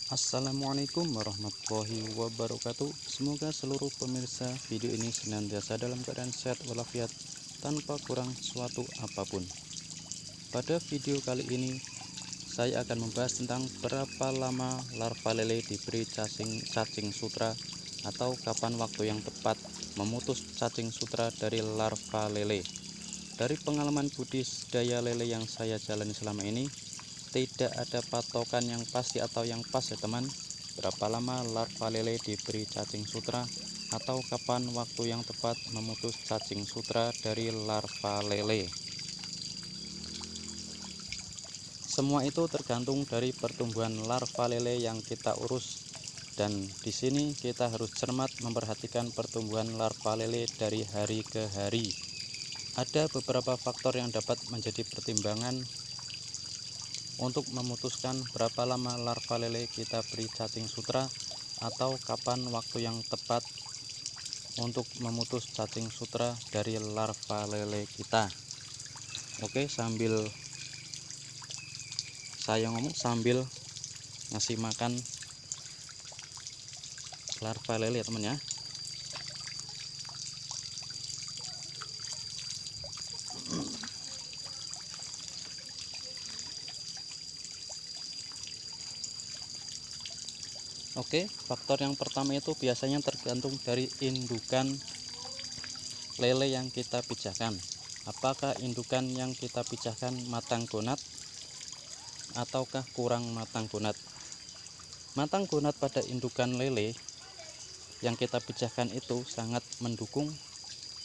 Assalamualaikum warahmatullahi wabarakatuh. Semoga seluruh pemirsa video ini senantiasa dalam keadaan sehat walafiat tanpa kurang suatu apapun. Pada video kali ini saya akan membahas tentang berapa lama larva lele diberi cacing sutra atau kapan waktu yang tepat memutus cacing sutra dari larva lele. Dari pengalaman budidaya lele yang saya jalani selama ini, tidak ada patokan yang pasti atau yang pas ya teman, berapa lama larva lele diberi cacing sutra atau kapan waktu yang tepat memutus cacing sutra dari larva lele. Semua itu tergantung dari pertumbuhan larva lele yang kita urus, dan di sini kita harus cermat memperhatikan pertumbuhan larva lele dari hari ke hari. Ada beberapa faktor yang dapat menjadi pertimbangan untuk memutuskan berapa lama larva lele kita beri cacing sutra atau kapan waktu yang tepat untuk memutus cacing sutra dari larva lele kita. Oke, sambil saya ngomong sambil ngasih makan larva lele ya teman ya. Oke, faktor yang pertama itu biasanya tergantung dari indukan lele yang kita pijahkan. Apakah indukan yang kita pijahkan matang gonat ataukah kurang matang gonat? Matang gonat pada indukan lele yang kita pijahkan itu sangat mendukung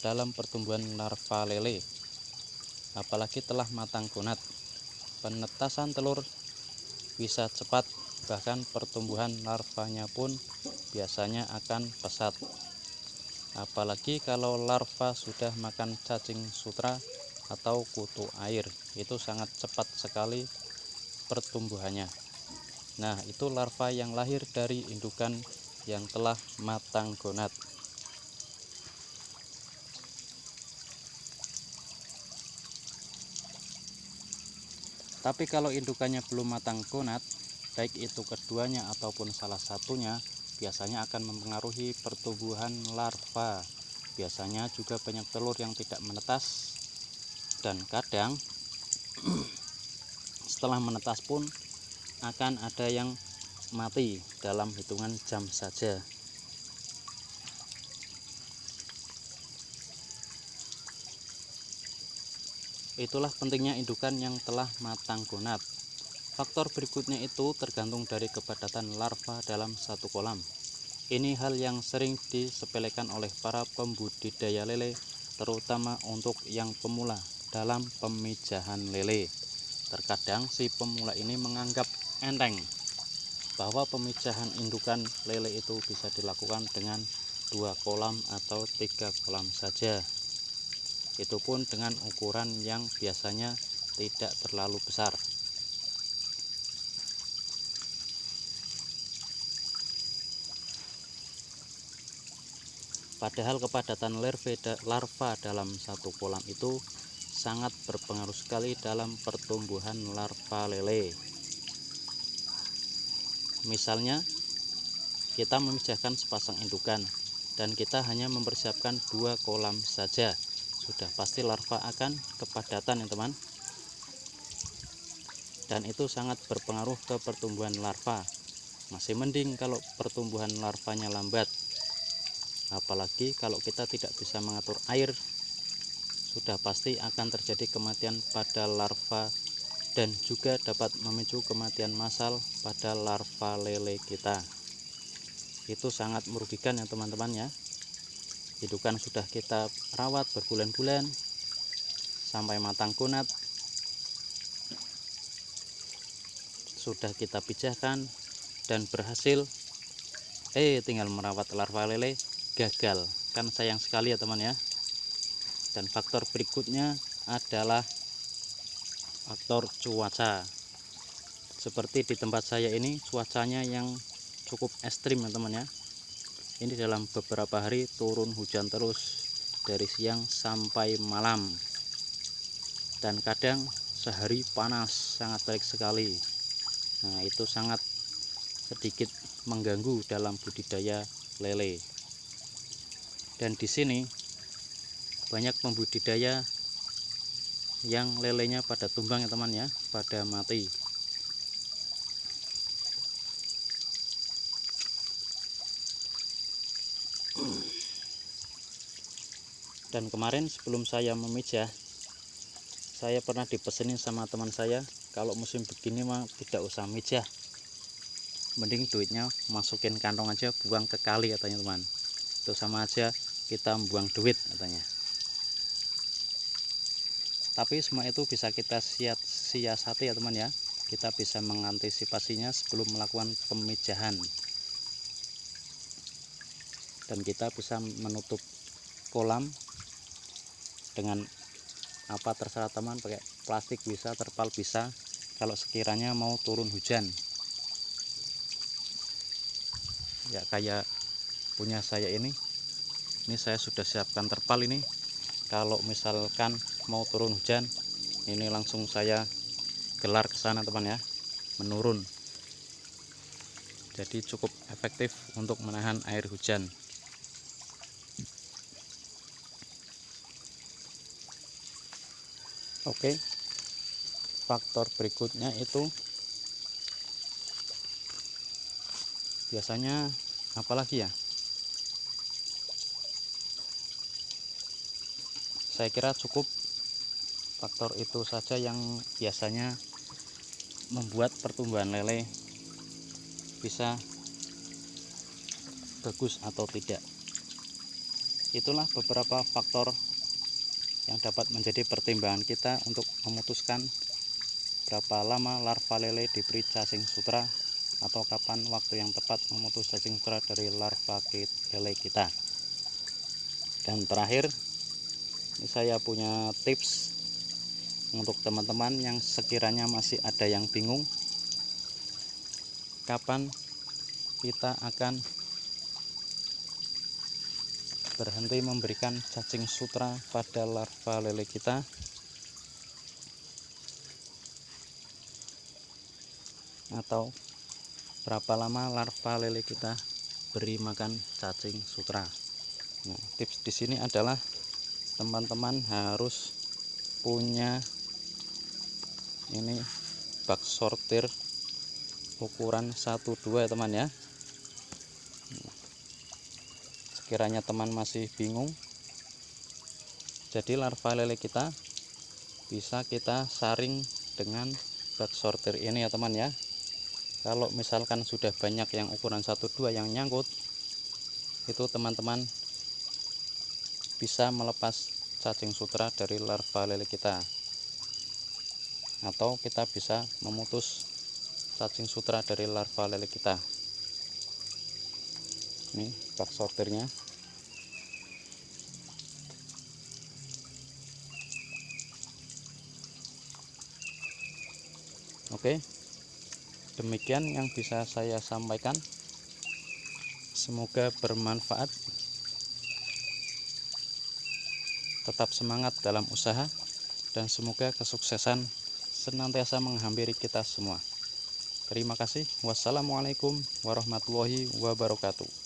dalam pertumbuhan larva lele. Apalagi telah matang gonat, penetasan telur bisa cepat, bahkan pertumbuhan larvanya pun biasanya akan pesat. Apalagi kalau larva sudah makan cacing sutra atau kutu air, itu sangat cepat sekali pertumbuhannya. Nah, itu larva yang lahir dari indukan yang telah matang gonat. Tapi kalau indukannya belum matang gonat, baik itu keduanya ataupun salah satunya, biasanya akan mempengaruhi pertumbuhan larva. Biasanya juga banyak telur yang tidak menetas, dan kadang setelah menetas pun akan ada yang mati dalam hitungan jam saja. Itulah pentingnya indukan yang telah matang gonat. Faktor berikutnya itu tergantung dari kepadatan larva dalam satu kolam. Ini hal yang sering disepelekan oleh para pembudidaya lele, terutama untuk yang pemula dalam pemijahan lele. Terkadang si pemula ini menganggap enteng bahwa pemijahan indukan lele itu bisa dilakukan dengan 2 kolam atau 3 kolam saja. Itu pun dengan ukuran yang biasanya tidak terlalu besar. Padahal kepadatan larva dalam satu kolam itu sangat berpengaruh sekali dalam pertumbuhan larva lele. Misalnya, kita memijahkan sepasang indukan dan kita hanya mempersiapkan 2 kolam saja, sudah pasti larva akan kepadatan ya teman, dan itu sangat berpengaruh ke pertumbuhan larva. Masih mending kalau pertumbuhan larvanya lambat, apalagi kalau kita tidak bisa mengatur air, sudah pasti akan terjadi kematian pada larva dan juga dapat memicu kematian massal pada larva lele kita. Itu sangat merugikan ya teman-teman ya. Indukan sudah kita rawat berbulan-bulan sampai matang gonat, sudah kita pijahkan dan berhasil, tinggal merawat larva lele gagal, kan sayang sekali ya teman ya. Dan faktor berikutnya adalah faktor cuaca. Seperti di tempat saya ini cuacanya yang cukup ekstrim ya teman ya. Ini dalam beberapa hari turun hujan terus dari siang sampai malam, dan kadang sehari panas sangat terik sekali. Nah, itu sangat sedikit mengganggu dalam budidaya lele. Dan di sini banyak pembudidaya yang lelenya pada tumbang ya teman ya, pada mati. Dan kemarin sebelum saya memijah, saya pernah dipesenin sama teman saya, kalau musim begini mah tidak usah mijah, mending duitnya masukin kantong aja, buang ke kali katanya teman. Itu sama aja kita buang duit katanya. Tapi semua itu bisa kita siasati ya teman ya. Kita bisa mengantisipasinya sebelum melakukan pemijahan. Dan kita bisa menutup kolam dengan apa terserah teman, pakai plastik bisa, terpal bisa, kalau sekiranya mau turun hujan. Ya kayak punya saya ini saya sudah siapkan terpal ini. Kalau misalkan mau turun hujan, ini langsung saya gelar ke sana teman ya, menurun. Jadi cukup efektif untuk menahan air hujan. Oke, faktor berikutnya itu biasanya apalagi ya? Saya kira cukup faktor itu saja yang biasanya membuat pertumbuhan lele bisa bagus atau tidak. Itulah beberapa faktor yang dapat menjadi pertimbangan kita untuk memutuskan berapa lama larva lele diberi cacing sutra, atau kapan waktu yang tepat memutus cacing sutra dari larva lele kita. Dan terakhir, ini saya punya tips untuk teman-teman yang sekiranya masih ada yang bingung kapan kita akan berhenti memberikan cacing sutra pada larva lele kita. Atau berapa lama larva lele kita beri makan cacing sutra. Nah, tips di sini adalah teman-teman harus punya ini bak sortir ukuran 1-2 ya teman ya. Sekiranya teman masih bingung, jadi larva lele kita bisa kita saring dengan bak sortir ini ya teman ya. Kalau misalkan sudah banyak yang ukuran 1-2 yang nyangkut, itu teman-teman bisa melepas cacing sutra dari larva lele kita, atau kita bisa memutus cacing sutra dari larva lele kita. Ini bak sortirnya. Oke, demikian yang bisa saya sampaikan. Semoga bermanfaat. Tetap semangat dalam usaha, dan semoga kesuksesan senantiasa menghampiri kita semua. Terima kasih. Wassalamualaikum warahmatullahi wabarakatuh.